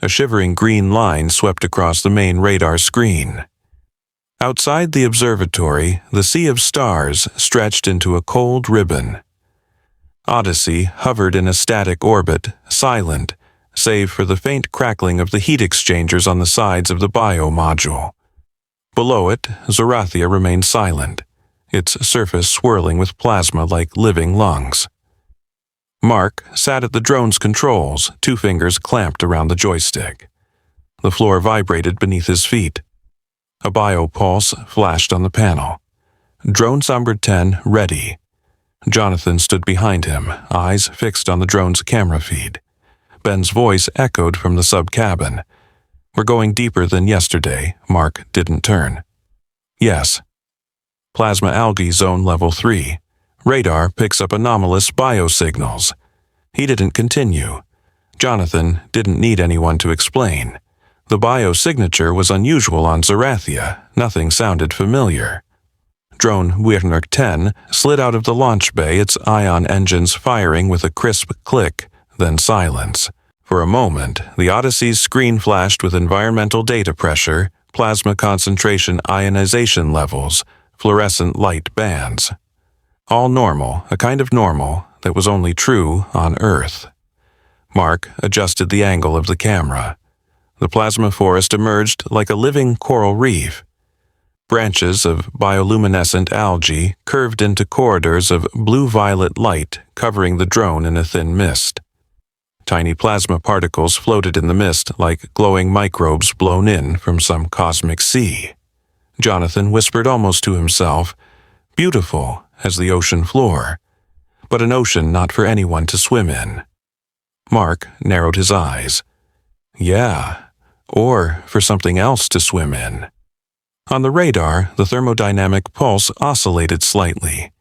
A shivering green line swept across the main radar screen. Outside the observatory, the sea of stars stretched into a cold ribbon. Odyssey hovered in a static orbit, silent, save for the faint crackling of the heat exchangers on the sides of the bio-module. Below it, Zorathia remained silent, its surface swirling with plasma like living lungs. Mark sat at the drone's controls, 2 fingers clamped around the joystick. The floor vibrated beneath his feet. A bio-pulse flashed on the panel. Drone number 10 ready. Jonathan stood behind him, eyes fixed on the drone's camera feed. Ben's voice echoed from the sub-cabin. "We're going deeper than yesterday." Mark didn't turn. "Yes." "Plasma algae zone level 3. Radar picks up anomalous biosignals." He didn't continue. Jonathan didn't need anyone to explain. The biosignature was unusual on Zorathia. Nothing sounded familiar. Drone Reyna 10 slid out of the launch bay, its ion engines firing with a crisp click, then silence. For a moment, the Odyssey's screen flashed with environmental data pressure, plasma concentration ionization levels, fluorescent light bands. All normal, a kind of normal that was only true on Earth. Mark adjusted the angle of the camera. The plasma forest emerged like a living coral reef. Branches of bioluminescent algae curved into corridors of blue-violet light, covering the drone in a thin mist. Tiny plasma particles floated in the mist like glowing microbes blown in from some cosmic sea. Jonathan whispered almost to himself, "Beautiful as the ocean floor, but an ocean not for anyone to swim in." Mark narrowed his eyes. "Yeah, or for something else to swim in." On the radar, the thermodynamic pulse oscillated slightly.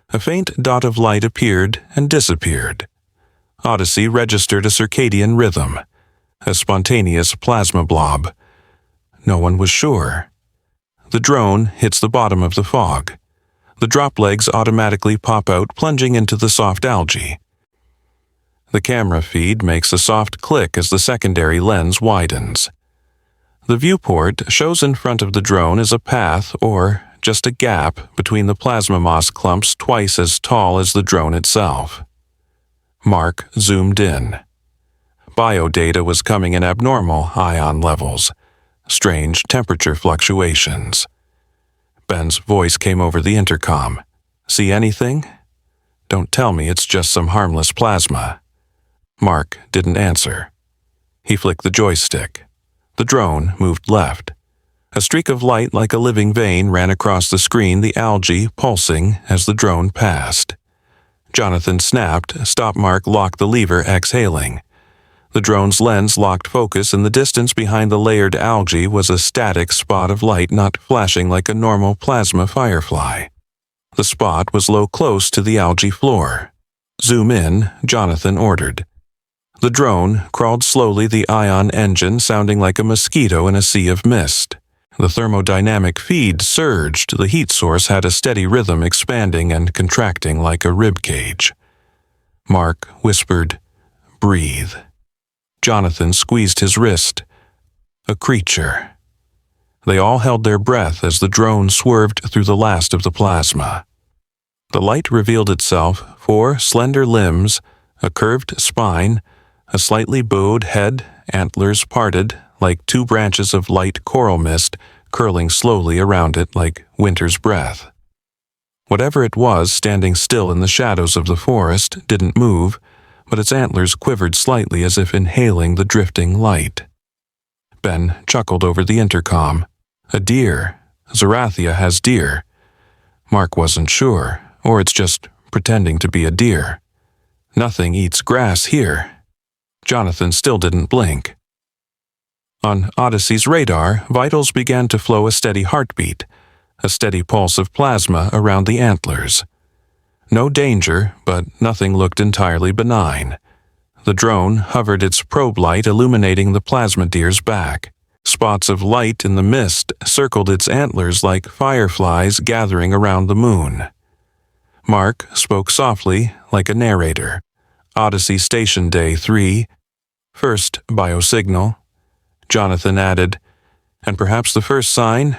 A faint dot of light appeared and disappeared. Odyssey registered a circadian rhythm, a spontaneous plasma blob. No one was sure. The drone hits the bottom of the fog. The drop legs automatically pop out, plunging into the soft algae. The camera feed makes a soft click as the secondary lens widens. The viewport shows in front of the drone is a path or just a gap between the plasma moss clumps twice as tall as the drone itself. Mark zoomed in. Biodata was coming in abnormal ion levels, strange temperature fluctuations. Ben's voice came over the intercom. "See anything? Don't tell me it's just some harmless plasma." Mark didn't answer. He flicked the joystick. The drone moved left. A streak of light like a living vein ran across the screen, the algae pulsing as the drone passed. Jonathan snapped, stop Mark locked the lever, exhaling. The drone's lens locked focus, and the distance behind the layered algae was a static spot of light not flashing like a normal plasma firefly. The spot was low close to the algae floor. "Zoom in," Jonathan ordered. The drone crawled slowly, the ion engine sounding like a mosquito in a sea of mist. The thermodynamic feed surged, the heat source had a steady rhythm expanding and contracting like a rib cage. Mark whispered, "Breathe." Jonathan squeezed his wrist. A creature. They all held their breath as the drone swerved through the last of the plasma. The light revealed itself, 4 slender limbs, a curved spine, a slightly bowed head, antlers parted like 2 branches of light coral mist curling slowly around it like winter's breath. Whatever it was standing still in the shadows of the forest didn't move, but its antlers quivered slightly as if inhaling the drifting light. Ben chuckled over the intercom. "A deer. Zorathia has deer." Mark wasn't sure, or it's just pretending to be a deer. "Nothing eats grass here." Jonathan still didn't blink. On Odyssey's radar, vitals began to flow a steady heartbeat, a steady pulse of plasma around the antlers. No danger, but nothing looked entirely benign. The drone hovered its probe light illuminating the plasma deer's back. Spots of light in the mist circled its antlers like fireflies gathering around the moon. Mark spoke softly, like a narrator. "Odyssey Station Day 3. First biosignal. Jonathan added, and perhaps the first sign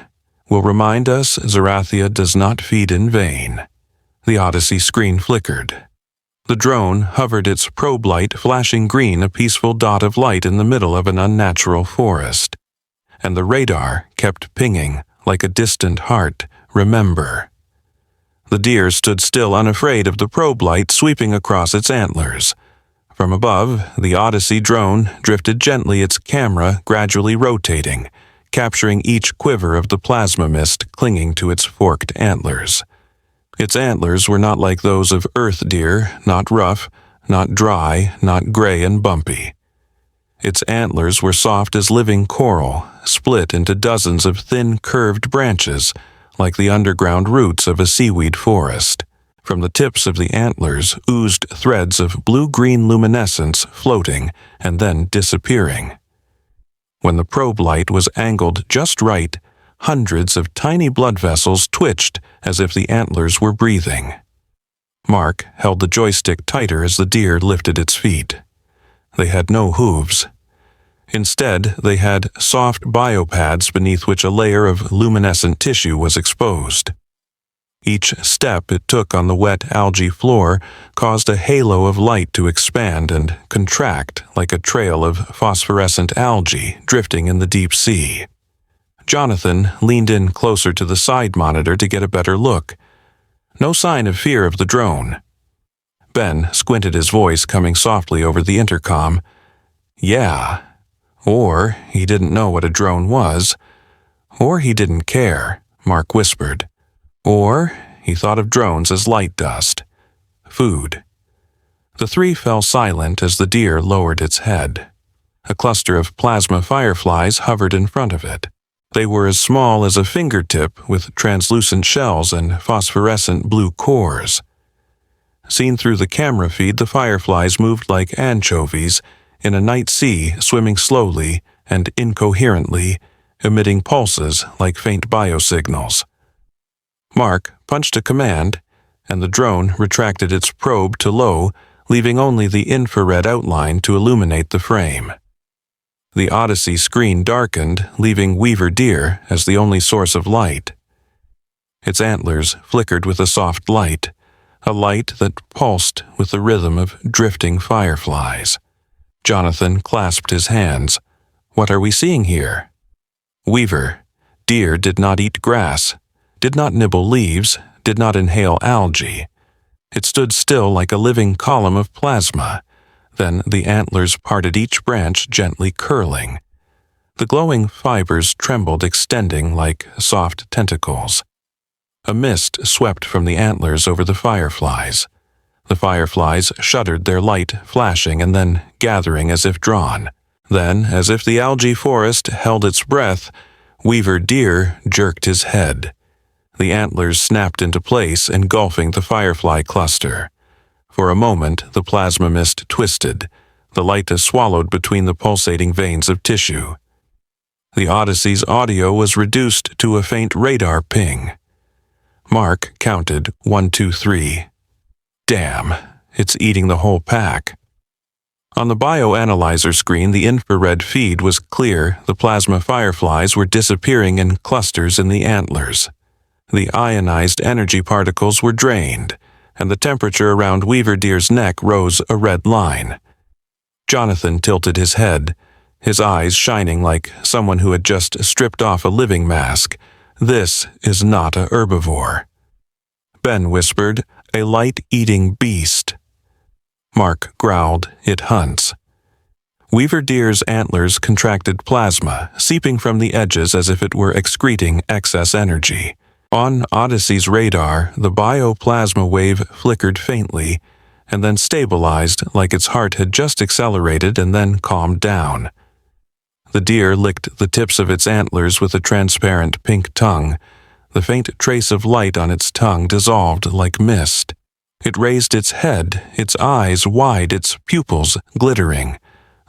will remind us Zorathia does not feed in vain. The Odyssey screen flickered. The drone hovered its probe light flashing green, a peaceful dot of light in the middle of an unnatural forest. And the radar kept pinging like a distant heart, remember. The deer stood still, unafraid of the probe light sweeping across its antlers. From above, the Odyssey drone drifted gently, its camera gradually rotating, capturing each quiver of the plasma mist clinging to its forked antlers. Its antlers were not like those of earth deer, not rough, not dry, not gray and bumpy. Its antlers were soft as living coral, split into dozens of thin curved branches, like the underground roots of a seaweed forest. From the tips of the antlers oozed threads of blue-green luminescence floating and then disappearing. When the probe light was angled just right, hundreds of tiny blood vessels twitched as if the antlers were breathing. Mark held the joystick tighter as the deer lifted its feet. They had no hooves. Instead, they had soft biopads beneath which a layer of luminescent tissue was exposed. Each step it took on the wet algae floor caused a halo of light to expand and contract like a trail of phosphorescent algae drifting in the deep sea. Jonathan leaned in closer to the side monitor to get a better look. No sign of fear of the drone. Ben squinted, his voice coming softly over the intercom. Yeah. Or he didn't know what a drone was. Or he didn't care, Mark whispered. Or he thought of drones as light dust. Food. The three fell silent as the deer lowered its head. A cluster of plasma fireflies hovered in front of it. They were as small as a fingertip with translucent shells and phosphorescent blue cores. Seen through the camera feed, the fireflies moved like anchovies in a night sea, swimming slowly and incoherently, emitting pulses like faint biosignals. Mark punched a command, and the drone retracted its probe to low, leaving only the infrared outline to illuminate the frame. The Odyssey screen darkened, leaving Weaver Deer as the only source of light. Its antlers flickered with a soft light, a light that pulsed with the rhythm of drifting fireflies. Jonathan clasped his hands. What are we seeing here? Weaver Deer did not eat grass, did not nibble leaves, did not inhale algae. It stood still like a living column of plasma. Then the antlers parted, each branch gently curling. The glowing fibers trembled, extending like soft tentacles. A mist swept from the antlers over the fireflies. The fireflies shuddered, their light flashing and then gathering as if drawn. Then, as if the algae forest held its breath, Weaver Deer jerked his head. The antlers snapped into place, engulfing the firefly cluster. For a moment, the plasma mist twisted, the light swallowed between the pulsating veins of tissue. The Odyssey's audio was reduced to a faint radar ping. Mark counted 1, 2, 3. Damn, it's eating the whole pack. On the bioanalyzer screen, the infrared feed was clear. The plasma fireflies were disappearing in clusters in the antlers. The ionized energy particles were drained, and the temperature around Weaver Deer's neck rose a red line. Jonathan tilted his head, his eyes shining like someone who had just stripped off a living mask. This is not a herbivore. Ben whispered, a light-eating beast. Mark growled, it hunts. Weaver Deer's antlers contracted plasma, seeping from the edges as if it were excreting excess energy. On Odyssey's radar, the bioplasma wave flickered faintly, and then stabilized like its heart had just accelerated and then calmed down. The deer licked the tips of its antlers with a transparent pink tongue. The faint trace of light on its tongue dissolved like mist. It raised its head, its eyes wide, its pupils glittering.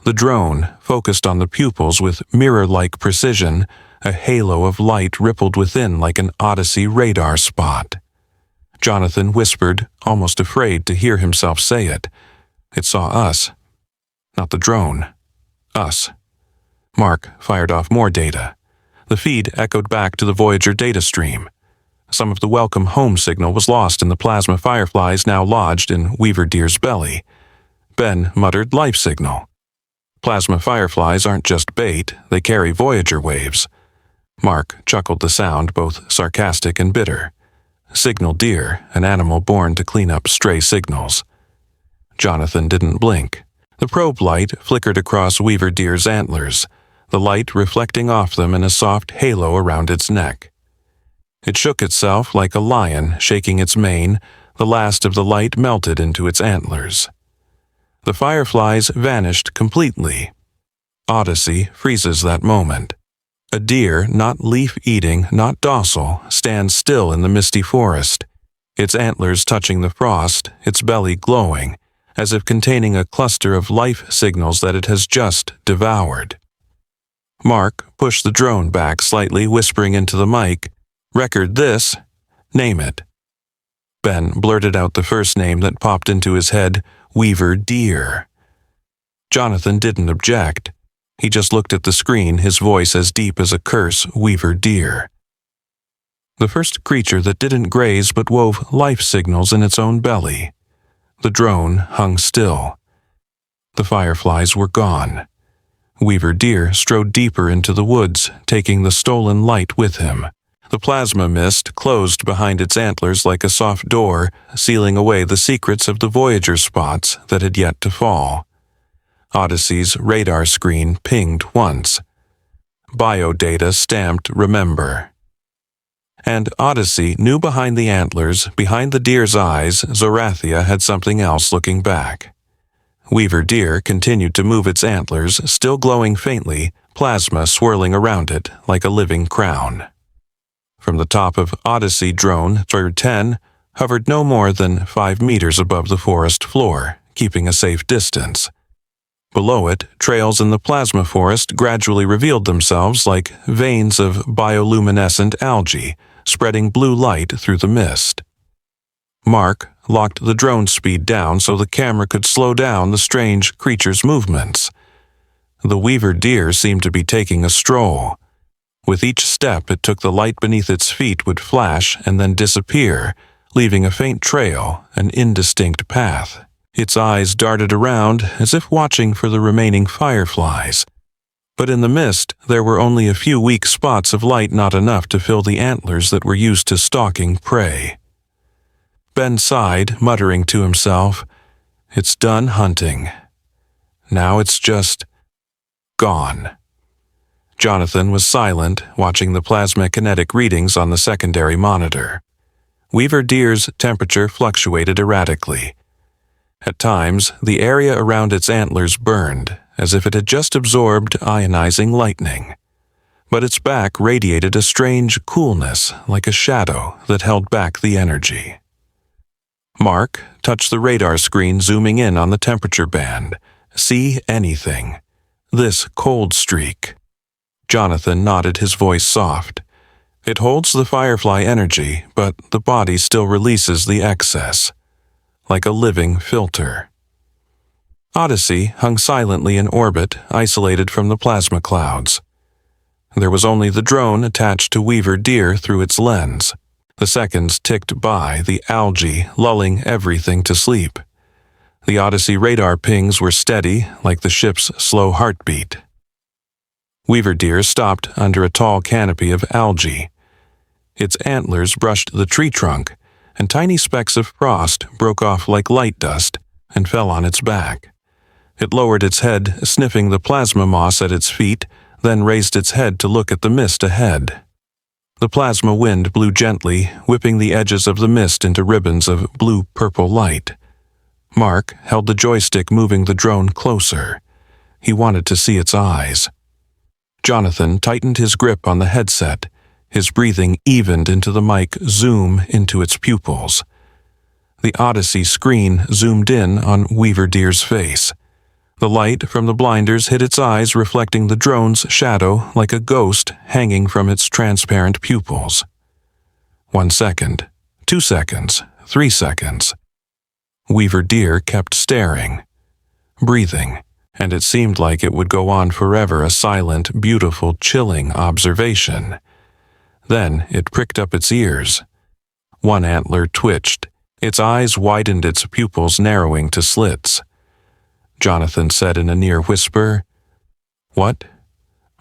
The drone focused on the pupils with mirror-like precision. A halo of light rippled within like an Odyssey radar spot. Jonathan whispered, almost afraid to hear himself say it. It saw us, not the drone. Us. Mark fired off more data. The feed echoed back to the Voyager data stream. Some of the welcome home signal was lost in the plasma fireflies now lodged in Weaver Deer's belly. Ben muttered life signal. Plasma fireflies aren't just bait, they carry Voyager waves. Mark chuckled the sound, both sarcastic and bitter. Signal deer, an animal born to clean up stray signals. Jonathan didn't blink. The probe light flickered across Weaver Deer's antlers, the light reflecting off them in a soft halo around its neck. It shook itself like a lion shaking its mane, the last of the light melted into its antlers. The fireflies vanished completely. Odyssey freezes that moment. A deer, not leaf-eating, not docile, stands still in the misty forest, its antlers touching the frost, its belly glowing, as if containing a cluster of life signals that it has just devoured. Mark pushed the drone back slightly, whispering into the mic, "Record this. Name it." Ben blurted out the first name that popped into his head, Weaver Deer. Jonathan didn't object. He just looked at the screen, his voice as deep as a curse, Weaver Deer. The first creature that didn't graze but wove life signals in its own belly. The drone hung still. The fireflies were gone. Weaver Deer strode deeper into the woods, taking the stolen light with him. The plasma mist closed behind its antlers like a soft door, sealing away the secrets of the Voyager spots that had yet to fall. Odyssey's radar screen pinged once. Biodata stamped remember. And Odyssey knew behind the antlers, behind the deer's eyes, Zorathia had something else looking back. Weaver Deer continued to move its antlers, still glowing faintly, plasma swirling around it like a living crown. From the top of Odyssey drone, Third 10 hovered no more than 5 meters above the forest floor, keeping a safe distance. Below it, trails in the plasma forest gradually revealed themselves like veins of bioluminescent algae, spreading blue light through the mist. Mark locked the drone speed down so the camera could slow down the strange creature's movements. The Weaver Deer seemed to be taking a stroll. With each step it took, the light beneath its feet would flash and then disappear, leaving a faint trail, an indistinct path. Its eyes darted around as if watching for the remaining fireflies. But in the mist, there were only a few weak spots of light, not enough to fill the antlers that were used to stalking prey. Ben sighed, muttering to himself, "It's done hunting. Now it's just gone." Jonathan was silent, watching the plasma kinetic readings on the secondary monitor. Weaver Deer's temperature fluctuated erratically. At times, the area around its antlers burned, as if it had just absorbed ionizing lightning. But its back radiated a strange coolness, like a shadow that held back the energy. Mark touched the radar screen, zooming in on the temperature band. "See anything. This cold streak." Jonathan nodded, his voice soft. "It holds the firefly energy, but the body still releases the excess, like a living filter." Odyssey hung silently in orbit, isolated from the plasma clouds. There was only the drone attached to Weaver Deer through its lens. The seconds ticked by, the algae lulling everything to sleep. The Odyssey radar pings were steady, like the ship's slow heartbeat. Weaver Deer stopped under a tall canopy of algae. Its antlers brushed the tree trunk, and tiny specks of frost broke off like light dust and fell on its back. It lowered its head, sniffing the plasma moss at its feet, then raised its head to look at the mist ahead. The plasma wind blew gently, whipping the edges of the mist into ribbons of blue-purple light. Mark held the joystick, moving the drone closer. He wanted to see its eyes. Jonathan tightened his grip on the headset. His breathing evened into the mic, zoom into its pupils. The Odyssey screen zoomed in on Weaver Deer's face. The light from the blinders hit its eyes, reflecting the drone's shadow like a ghost hanging from its transparent pupils. 1 second, 2 seconds, 3 seconds. Weaver Deer kept staring, breathing, and it seemed like it would go on forever, a silent, beautiful, chilling observation. Then it pricked up its ears. One antler twitched. Its eyes widened, its pupils narrowing to slits. Jonathan said in a near whisper, "What?"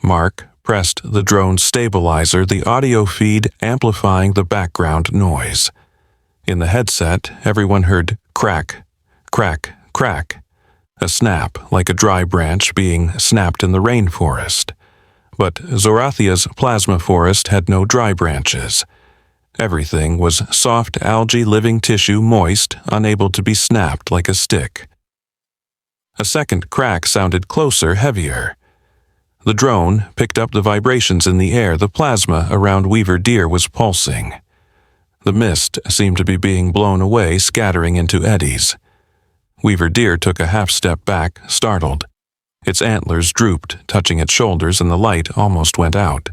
Mark pressed the drone stabilizer, the audio feed amplifying the background noise. In the headset, everyone heard crack, crack, crack, a snap like a dry branch being snapped in the rainforest. But Zorathia's plasma forest had no dry branches. Everything was soft algae, living tissue, moist, unable to be snapped like a stick. A second crack sounded closer, heavier. The drone picked up the vibrations in the air. The plasma around Weaver Deer was pulsing. The mist seemed to be being blown away, scattering into eddies. Weaver Deer took a half-step back, startled. Its antlers drooped, touching its shoulders, and the light almost went out.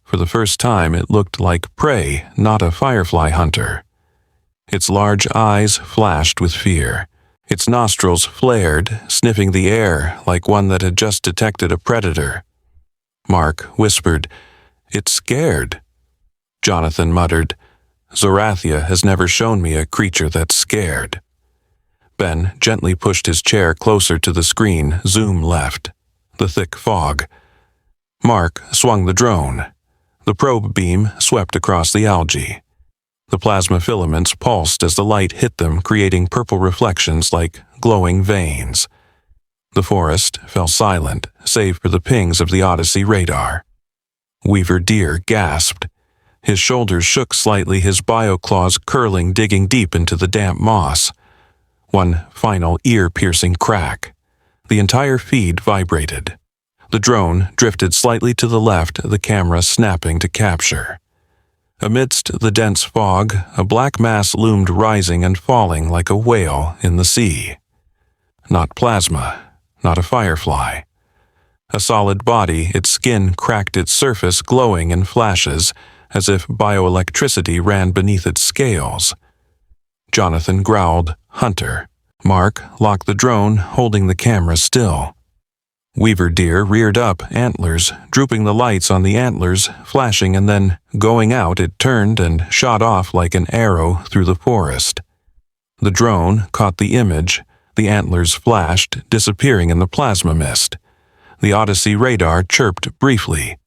For the first time, it looked like prey, not a firefly hunter. Its large eyes flashed with fear. Its nostrils flared, sniffing the air like one that had just detected a predator. Mark whispered, "It's scared." Jonathan muttered, "Zorathia has never shown me a creature that's scared." Ben gently pushed his chair closer to the screen, zoom left. The thick fog. Mark swung the drone. The probe beam swept across the algae. The plasma filaments pulsed as the light hit them, creating purple reflections like glowing veins. The forest fell silent, save for the pings of the Odyssey radar. Weaver Deer gasped. His shoulders shook slightly, his bioclaws curling, digging deep into the damp moss. One final ear-piercing crack. The entire feed vibrated. The drone drifted slightly to the left, the camera snapping to capture. Amidst the dense fog, a black mass loomed, rising and falling like a whale in the sea. Not plasma, not a firefly. A solid body, its skin cracked, its surface glowing in flashes, as if bioelectricity ran beneath its scales. Jonathan growled, "Hunter." Mark locked the drone, holding the camera still. Weaver Deer reared up, antlers, drooping, the lights on the antlers flashing, and then, going out, it turned and shot off like an arrow through the forest. The drone caught the image. The antlers flashed, disappearing in the plasma mist. The Odyssey radar chirped briefly.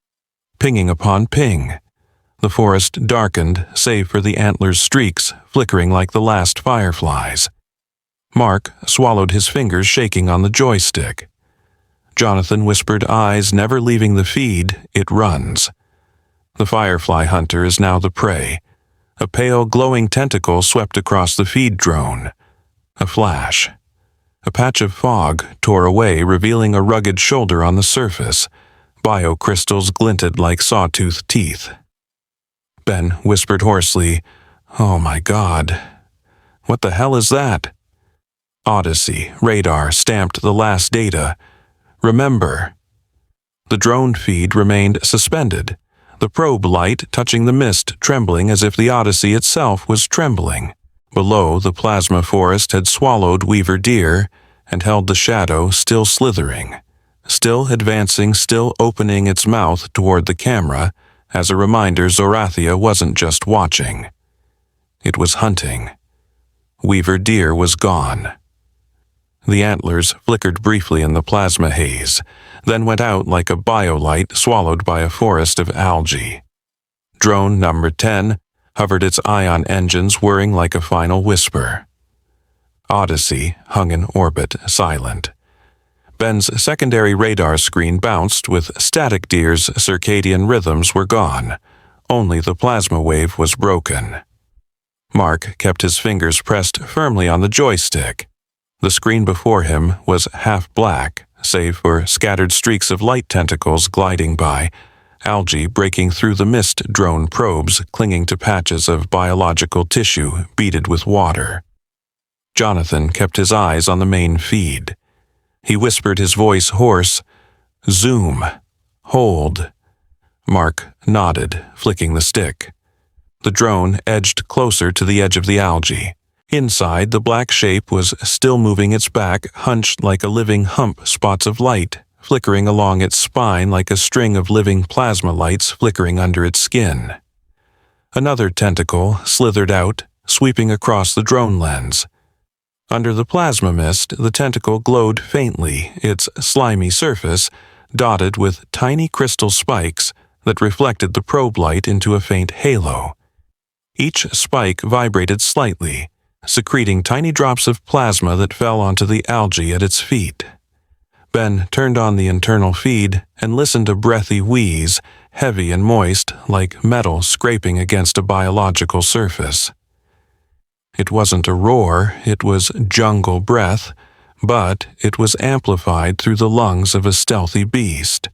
Pinging upon ping. The forest darkened, save for the antlers' streaks, flickering like the last fireflies. Mark swallowed, his fingers shaking on the joystick. Jonathan whispered, eyes never leaving the feed, "It runs." The firefly hunter is now the prey. A pale, glowing tentacle swept across the feed drone. A flash. A patch of fog tore away, revealing a rugged shoulder on the surface. Biocrystals glinted like sawtooth teeth. Ben whispered hoarsely, "Oh my God. What the hell is that?" Odyssey radar stamped the last data. "Remember." The drone feed remained suspended, the probe light touching the mist, trembling as if the Odyssey itself was trembling. Below, the plasma forest had swallowed Weaver Deer and held the shadow, still slithering, still advancing, still opening its mouth toward the camera, as a reminder Zorathia wasn't just watching. It was hunting. Weaver Deer was gone. The antlers flickered briefly in the plasma haze, then went out like a biolight swallowed by a forest of algae. Drone number 10 hovered, its ion engines whirring like a final whisper. Odyssey hung in orbit, silent. Ben's secondary radar screen bounced with static. Deer's circadian rhythms were gone. Only the plasma wave was broken. Mark kept his fingers pressed firmly on the joystick. The screen before him was half black, save for scattered streaks of light tentacles gliding by, algae breaking through the mist, drone probes clinging to patches of biological tissue beaded with water. Jonathan kept his eyes on the main feed. He whispered, his voice hoarse, "Zoom. Hold." Mark nodded, flicking the stick. The drone edged closer to the edge of the algae. Inside, the black shape was still moving its back, hunched like a living hump, spots of light flickering along its spine like a string of living plasma lights flickering under its skin. Another tentacle slithered out, sweeping across the drone lens. Under the plasma mist, the tentacle glowed faintly, its slimy surface dotted with tiny crystal spikes that reflected the probe light into a faint halo. Each spike vibrated slightly, secreting tiny drops of plasma that fell onto the algae at its feet. Ben turned on the internal feed and listened to breathy wheeze, heavy and moist like metal scraping against a biological surface. It wasn't a roar, it was jungle breath, but it was amplified through the lungs of a stealthy beast.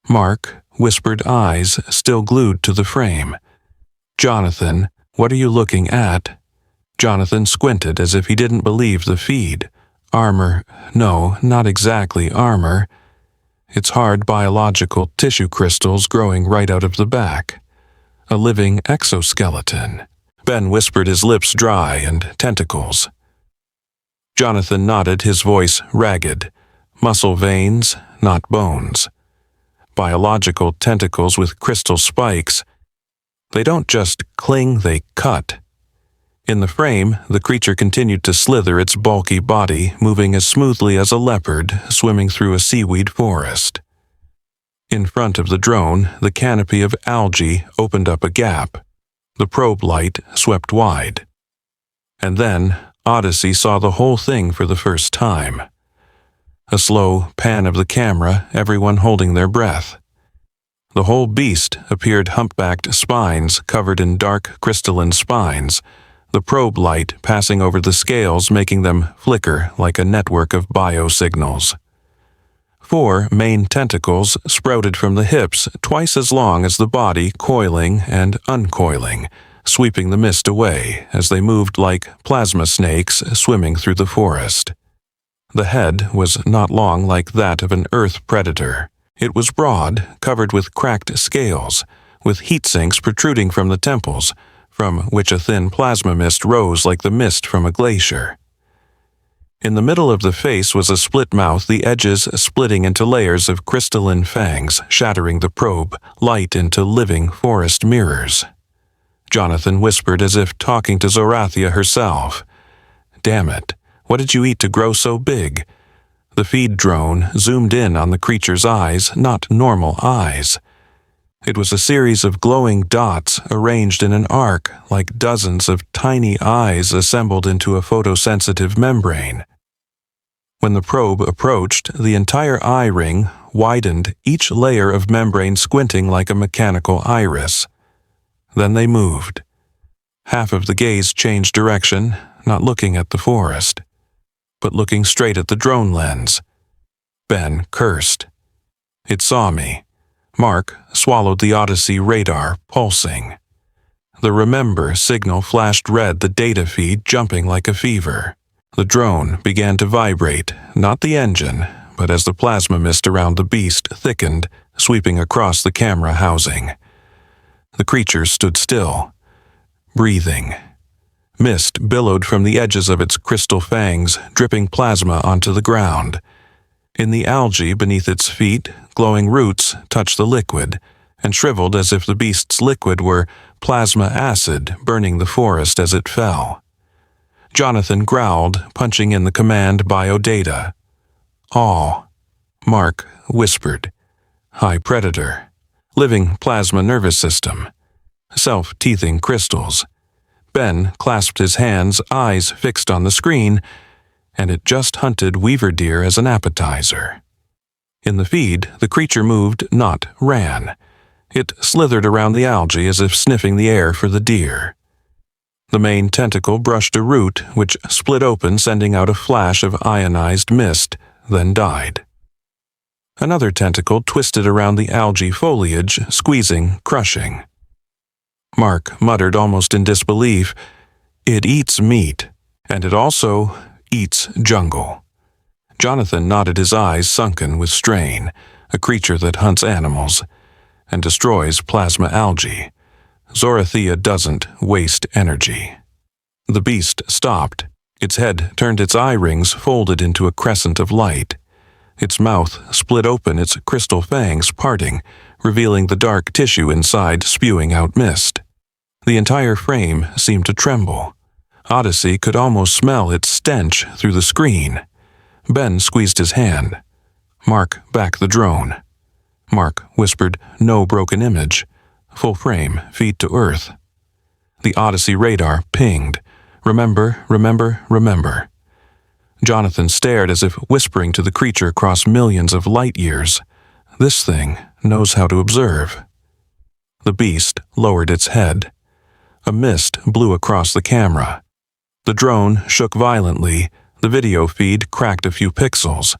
Mark, whispered eyes still glued to the frame. "Jonathan, what are you looking at?" Jonathan squinted as if he didn't believe the feed. "Armor. No, not exactly armor. It's hard biological tissue crystals growing right out of the back. A living exoskeleton." Ben whispered, his lips dry and tentacles. Jonathan nodded, his voice ragged. "Muscle veins, not bones. Biological tentacles with crystal spikes. They don't just cling, they cut." In the frame, the creature continued to slither its bulky body, moving as smoothly as a leopard swimming through a seaweed forest. In front of the drone, the canopy of algae opened up a gap. The probe light swept wide. And then, Odyssey saw the whole thing for the first time. A slow pan of the camera, everyone holding their breath. The whole beast appeared humpbacked spines covered in dark crystalline spines, the probe light passing over the scales making them flicker like a network of biosignals. 4 main tentacles sprouted from the hips, twice as long as the body, coiling and uncoiling, sweeping the mist away as they moved like plasma snakes swimming through the forest. The head was not long like that of an earth predator. It was broad, covered with cracked scales, with heat sinks protruding from the temples, from which a thin plasma mist rose like the mist from a glacier. In the middle of the face was a split mouth, the edges splitting into layers of crystalline fangs, shattering the probe light into living forest mirrors. Jonathan whispered as if talking to Zorathia herself. "Damn it, what did you eat to grow so big?" The feed drone zoomed in on the creature's eyes, not normal eyes. It was a series of glowing dots arranged in an arc, like dozens of tiny eyes assembled into a photosensitive membrane. When the probe approached, the entire eye ring widened, each layer of membrane squinting like a mechanical iris. Then they moved. Half of the gaze changed direction, not looking at the forest, but looking straight at the drone lens. Ben cursed. "It saw me." Mark swallowed the Odyssey radar, pulsing. The remember signal flashed red, the data feed jumping like a fever. The drone began to vibrate, not the engine, but as the plasma mist around the beast thickened, sweeping across the camera housing. The creature stood still, breathing. Mist billowed from the edges of its crystal fangs, dripping plasma onto the ground. In the algae beneath its feet, glowing roots touched the liquid, and shriveled as if the beast's liquid were plasma acid burning the forest as it fell. Jonathan growled, punching in the command biodata. "All," Mark whispered. "High predator. Living plasma nervous system. Self-teething crystals." Ben clasped his hands, eyes fixed on the screen, and it just hunted weaver deer as an appetizer. In the feed, the creature moved, not ran. It slithered around the algae as if sniffing the air for the deer. The main tentacle brushed a root, which split open, sending out a flash of ionized mist, then died. Another tentacle twisted around the algae foliage, squeezing, crushing. Mark muttered almost in disbelief, "It eats meat, and it also eats jungle." Jonathan nodded, his eyes sunken with strain, a creature that hunts animals and destroys plasma algae. Zorathia doesn't waste energy. The beast stopped. Its head turned, its eye rings folded into a crescent of light. Its mouth split open, its crystal fangs parting, revealing the dark tissue inside, spewing out mist. The entire frame seemed to tremble. Odyssey could almost smell its stench through the screen. Ben squeezed his hand. "Mark back the drone." Mark whispered, "No broken image. Full frame, feed to Earth." The Odyssey radar pinged. "Remember, remember, remember." Jonathan stared as if whispering to the creature across millions of light years. This thing knows how to observe. The beast lowered its head. A mist blew across the camera. The drone shook violently. The video feed cracked a few pixels.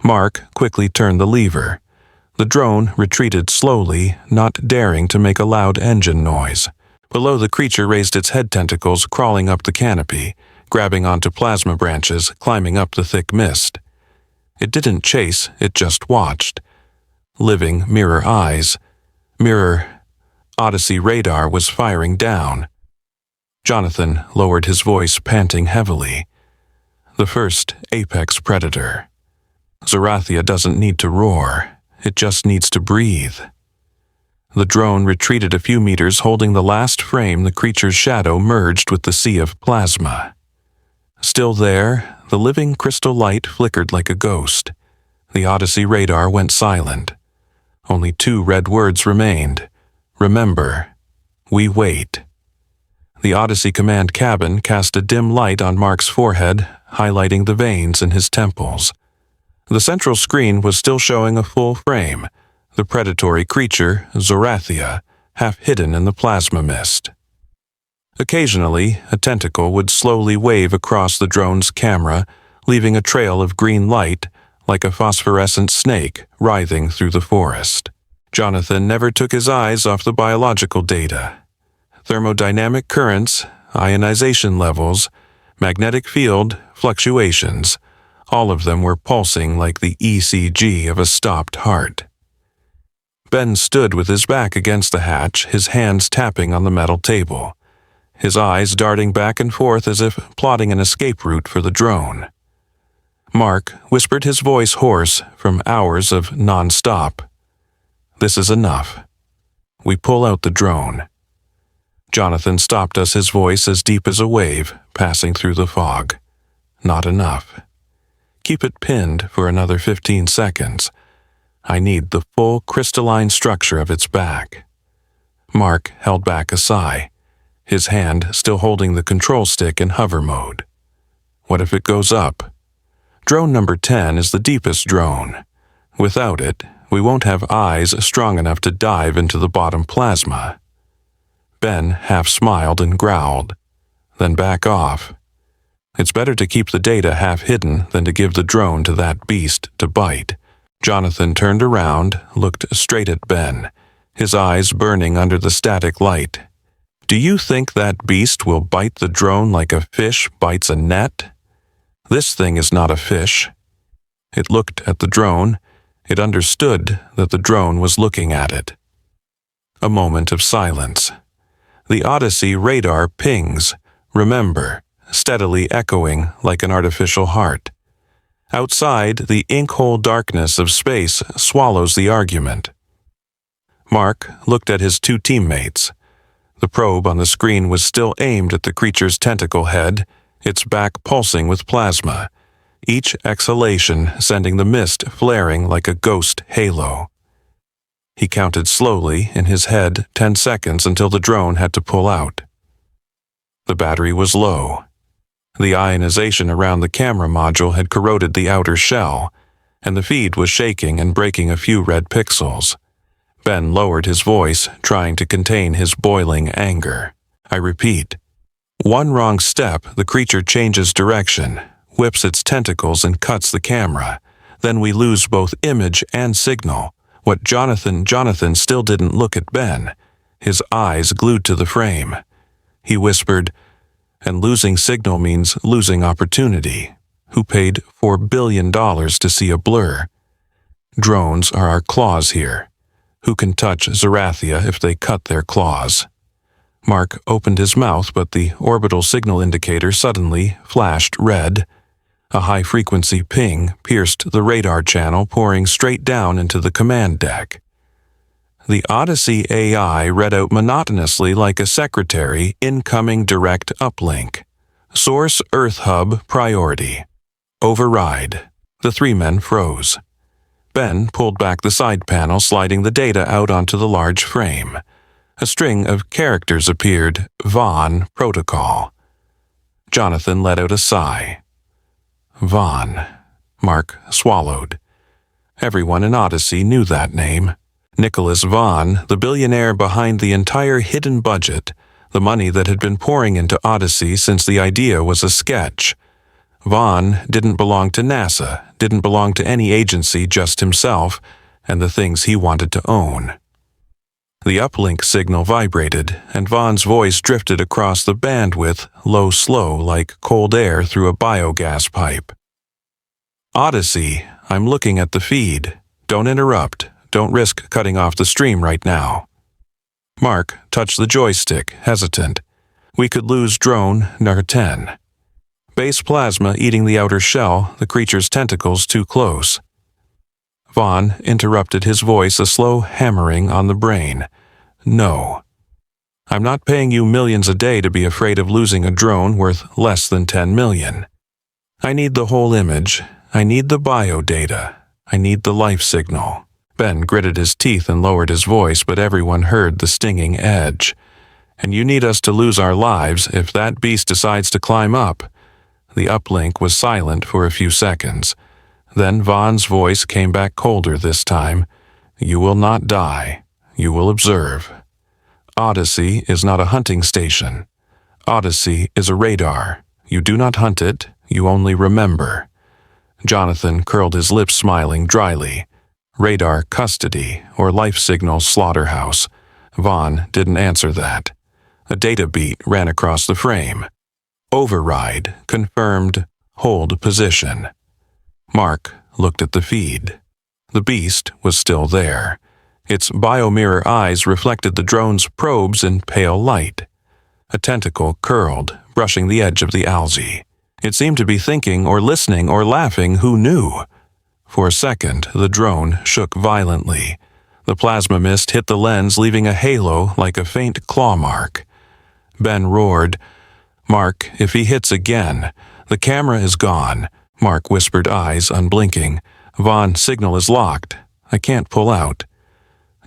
Mark quickly turned the lever. The drone retreated slowly, not daring to make a loud engine noise. Below, the creature raised its head tentacles, crawling up the canopy, grabbing onto plasma branches, climbing up the thick mist. It didn't chase, it just watched. Living mirror eyes. Mirror. Odyssey radar was firing down. Jonathan lowered his voice, panting heavily. "The first apex predator. Zorathia doesn't need to roar. It just needs to breathe." The drone retreated a few meters, holding the last frame. The creature's shadow merged with the sea of plasma. Still there, the living crystal light flickered like a ghost. The Odyssey radar went silent. Only 2 red words remained. "Remember, we wait." The Odyssey command cabin cast a dim light on Mark's forehead, highlighting the veins in his temples. The central screen was still showing a full frame, the predatory creature, Zorathia, half hidden in the plasma mist. Occasionally, a tentacle would slowly wave across the drone's camera, leaving a trail of green light like a phosphorescent snake writhing through the forest. Jonathan never took his eyes off the biological data. Thermodynamic currents, ionization levels, magnetic field fluctuations, all of them were pulsing like the ECG of a stopped heart. Ben stood with his back against the hatch, his hands tapping on the metal table, his eyes darting back and forth as if plotting an escape route for the drone. Mark whispered, his voice hoarse from hours of non-stop. "This is enough. We pull out the drone." Jonathan stopped us, his voice as deep as a wave passing through the fog. "Not enough. Keep it pinned for another 15 seconds. I need the full crystalline structure of its back." Mark held back a sigh, his hand still holding the control stick in hover mode. "What if it goes up? Drone number 10 is the deepest drone. Without it, we won't have eyes strong enough to dive into the bottom plasma." Ben half smiled and growled, "Then back off. It's better to keep the data half hidden than to give the drone to that beast to bite." Jonathan turned around, looked straight at Ben, his eyes burning under the static light. "Do you think that beast will bite the drone like a fish bites a net? This thing is not a fish." It looked at the drone. It understood that the drone was looking at it. A moment of silence. The Odyssey radar pings, "Remember," steadily echoing like an artificial heart. Outside, the ink-hole darkness of space swallows the argument. Mark looked at his 2 teammates. The probe on the screen was still aimed at the creature's tentacle head, its back pulsing with plasma, each exhalation sending the mist flaring like a ghost halo. He counted slowly in his head 10 seconds until the drone had to pull out. The battery was low. The ionization around the camera module had corroded the outer shell, and the feed was shaking and breaking a few red pixels. Ben lowered his voice, trying to contain his boiling anger. "I repeat, one wrong step, the creature changes direction, whips its tentacles and cuts the camera. Then we lose both image and signal." What Jonathan still didn't look at Ben, his eyes glued to the frame. He whispered, "And losing signal means losing opportunity. Who paid $4 billion to see a blur? Drones are our claws here. Who can touch Zorathia if they cut their claws?" Mark opened his mouth, but the orbital signal indicator suddenly flashed red. A high-frequency ping pierced the radar channel, pouring straight down into the command deck. The Odyssey AI read out monotonously like a secretary, incoming direct uplink. Source Earth Hub priority. Override. The three men froze. Ben pulled back the side panel, sliding the data out onto the large frame. A string of characters appeared. Vaughn Protocol. Jonathan let out a sigh. Vaughn. Mark swallowed. Everyone in Odyssey knew that name. Nicholas Vaughn, the billionaire behind the entire hidden budget, the money that had been pouring into Odyssey since the idea was a sketch. Vaughn didn't belong to NASA, didn't belong to any agency, just himself and the things he wanted to own. The uplink signal vibrated, and Vaughn's voice drifted across the bandwidth, low-slow like cold air through a biogas pipe. Odyssey, I'm looking at the feed. Don't interrupt. Don't risk cutting off the stream right now. Mark touched the joystick, hesitant. We could lose drone number 10. Base plasma eating the outer shell, the creature's tentacles too close. Vaughn interrupted, his voice a slow hammering on the brain. No. I'm not paying you millions a day to be afraid of losing a drone worth less than 10 million. I need the whole image. I need the biodata. I need the life signal. Ben gritted his teeth and lowered his voice, but everyone heard the stinging edge. And you need us to lose our lives if that beast decides to climb up. The uplink was silent for a few seconds. Then Vaughn's voice came back colder this time. You will not die. You will observe. Odyssey is not a hunting station. Odyssey is a radar. You do not hunt it, you only remember. Jonathan curled his lips, smiling dryly. Radar custody or life signal slaughterhouse. Vaughn didn't answer that. A data beat ran across the frame. Override, confirmed, hold position. Mark looked at the feed. The beast was still there. Its biomirror eyes reflected the drone's probes in pale light. A tentacle curled, brushing the edge of the algae. It seemed to be thinking or listening or laughing, who knew? For a second, the drone shook violently. The plasma mist hit the lens, leaving a halo like a faint claw mark. Ben roared, Mark, if he hits again. The camera is gone. Mark whispered, eyes unblinking. Vaughn's signal is locked. I can't pull out.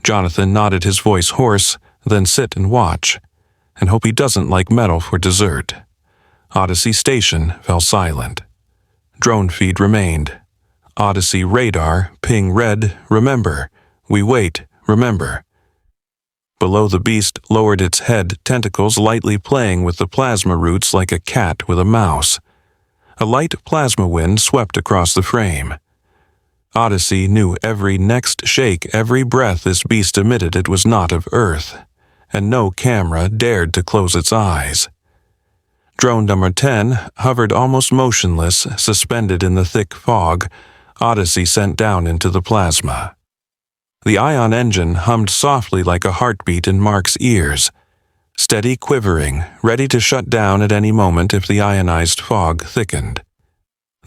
Jonathan nodded, his voice hoarse, then sit and watch, and hope he doesn't like metal for dessert. Odyssey Station fell silent. Drone feed remained. Odyssey radar, ping red, remember. We wait, remember. Below, the beast lowered its head, tentacles lightly playing with the plasma roots like a cat with a mouse. A light plasma wind swept across the frame. Odyssey knew every next shake, every breath this beast emitted, it was not of Earth, and no camera dared to close its eyes. Drone number 10 hovered almost motionless, suspended in the thick fog Odyssey sent down into the plasma. The ion engine hummed softly like a heartbeat in Mark's ears, steady quivering, ready to shut down at any moment if the ionized fog thickened.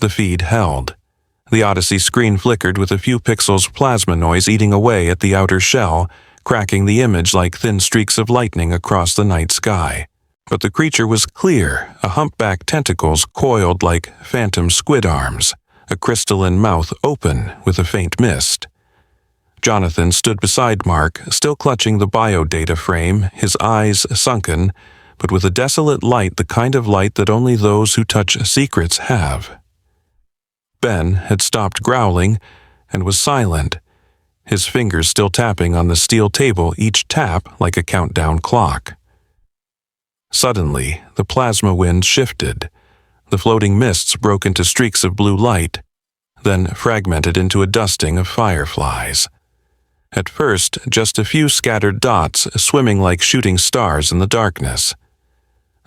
The feed held. The Odyssey screen flickered with a few pixels plasma noise eating away at the outer shell, cracking the image like thin streaks of lightning across the night sky. But the creature was clear, a humpback tentacles coiled like phantom squid arms, a crystalline mouth open with a faint mist. Jonathan stood beside Mark, still clutching the biodata frame, his eyes sunken, but with a desolate light, the kind of light that only those who touch secrets have. Ben had stopped growling and was silent, his fingers still tapping on the steel table, each tap like a countdown clock. Suddenly, the plasma wind shifted. The floating mists broke into streaks of blue light, then fragmented into a dusting of fireflies. At first, just a few scattered dots swimming like shooting stars in the darkness.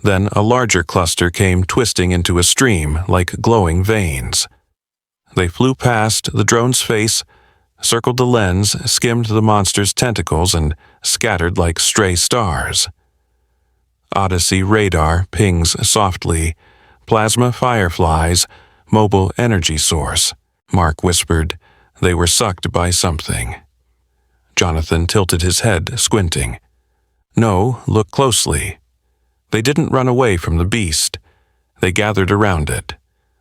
Then a larger cluster came twisting into a stream like glowing veins. They flew past the drone's face, circled the lens, skimmed the monster's tentacles, and scattered like stray stars. Odyssey radar pings softly. Plasma fireflies, mobile energy source. Mark whispered. They were sucked by something. Jonathan tilted his head, squinting. No, look closely. They didn't run away from the beast. They gathered around it.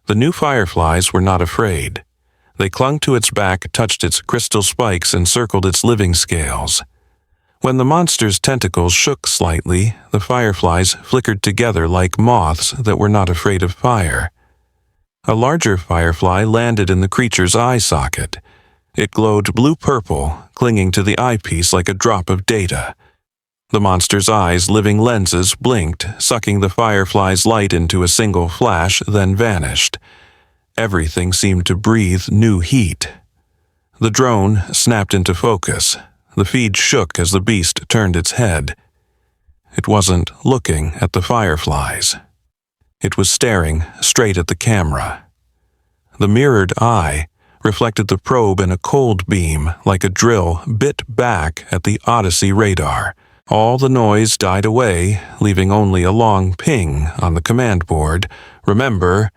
The new fireflies were not afraid. They clung to its back, touched its crystal spikes, and circled its living scales. When the monster's tentacles shook slightly, the fireflies flickered together like moths that were not afraid of fire. A larger firefly landed in the creature's eye socket. It glowed blue-purple, clinging to the eyepiece like a drop of data. The monster's eyes' living lenses blinked, sucking the firefly's light into a single flash, then vanished. Everything seemed to breathe new heat. The drone snapped into focus. The feed shook as the beast turned its head. It wasn't looking at the fireflies. It was staring straight at the camera. The mirrored eye reflected the probe in a cold beam like a drill bit back at the Odyssey radar. All the noise died away, leaving only a long ping on the command board. Remember,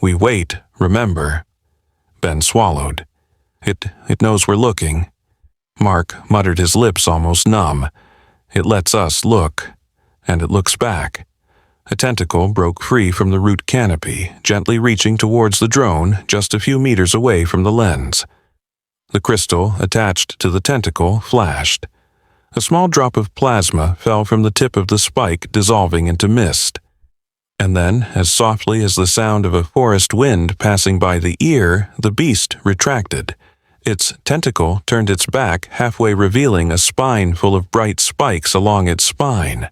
we wait, remember. Ben swallowed. It knows we're looking. Mark muttered, his lips almost numb. It lets us look, and it looks back. A tentacle broke free from the root canopy, gently reaching towards the drone just a few meters away from the lens. The crystal attached to the tentacle flashed. A small drop of plasma fell from the tip of the spike, dissolving into mist. And then, as softly as the sound of a forest wind passing by the ear, the beast retracted. Its tentacle turned its back, halfway revealing a spine full of bright spikes along its spine.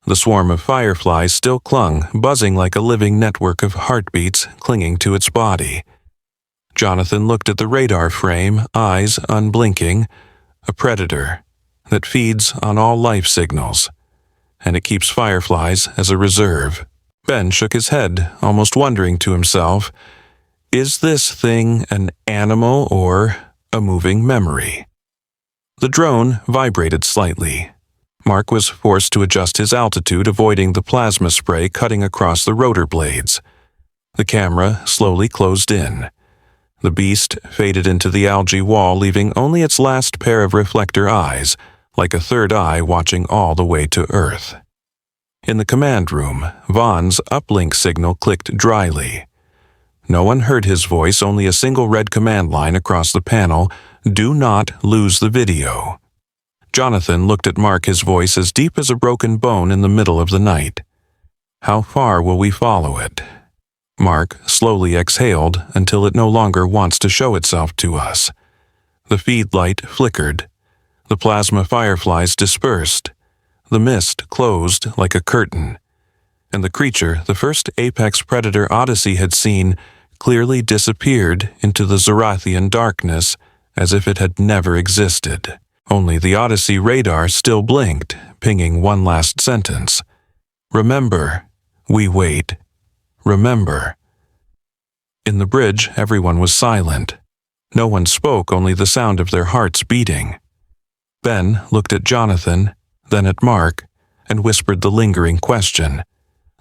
The swarm of fireflies still clung, buzzing like a living network of heartbeats clinging to its body. Jonathan looked at the radar frame, eyes unblinking. A predator that feeds on all life signals, and it keeps fireflies as a reserve. Ben shook his head, almost wondering to himself, is this thing an animal or a moving memory? The drone vibrated slightly. Mark was forced to adjust his altitude, avoiding the plasma spray cutting across the rotor blades. The camera slowly closed in. The beast faded into the algae wall, leaving only its last pair of reflector eyes, like a third eye watching all the way to Earth. In the command room, Vaughn's uplink signal clicked dryly. No one heard his voice, only a single red command line across the panel, "Do not lose the video." Jonathan looked at Mark, his voice as deep as a broken bone in the middle of the night. How far will we follow it? Mark slowly exhaled until it no longer wants to show itself to us. The feed light flickered. The plasma fireflies dispersed. The mist closed like a curtain. And the creature, the first apex predator Odyssey had seen, clearly disappeared into the Zorathian darkness as if it had never existed. Only the Odyssey radar still blinked, pinging one last sentence. Remember, we wait. Remember. In the bridge, everyone was silent. No one spoke, only the sound of their hearts beating. Ben looked at Jonathan, then at Mark, and whispered the lingering question.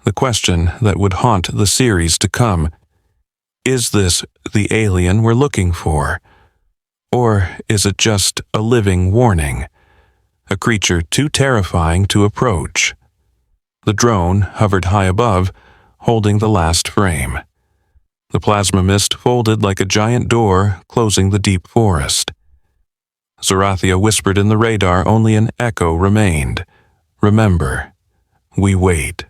The question that would haunt the series to come. Is this the alien we're looking for? Or is it just a living warning? A creature too terrifying to approach? The drone hovered high above, holding the last frame. The plasma mist folded like a giant door, closing the deep forest. Zorathia whispered in the radar, only an echo remained. Remember, we wait.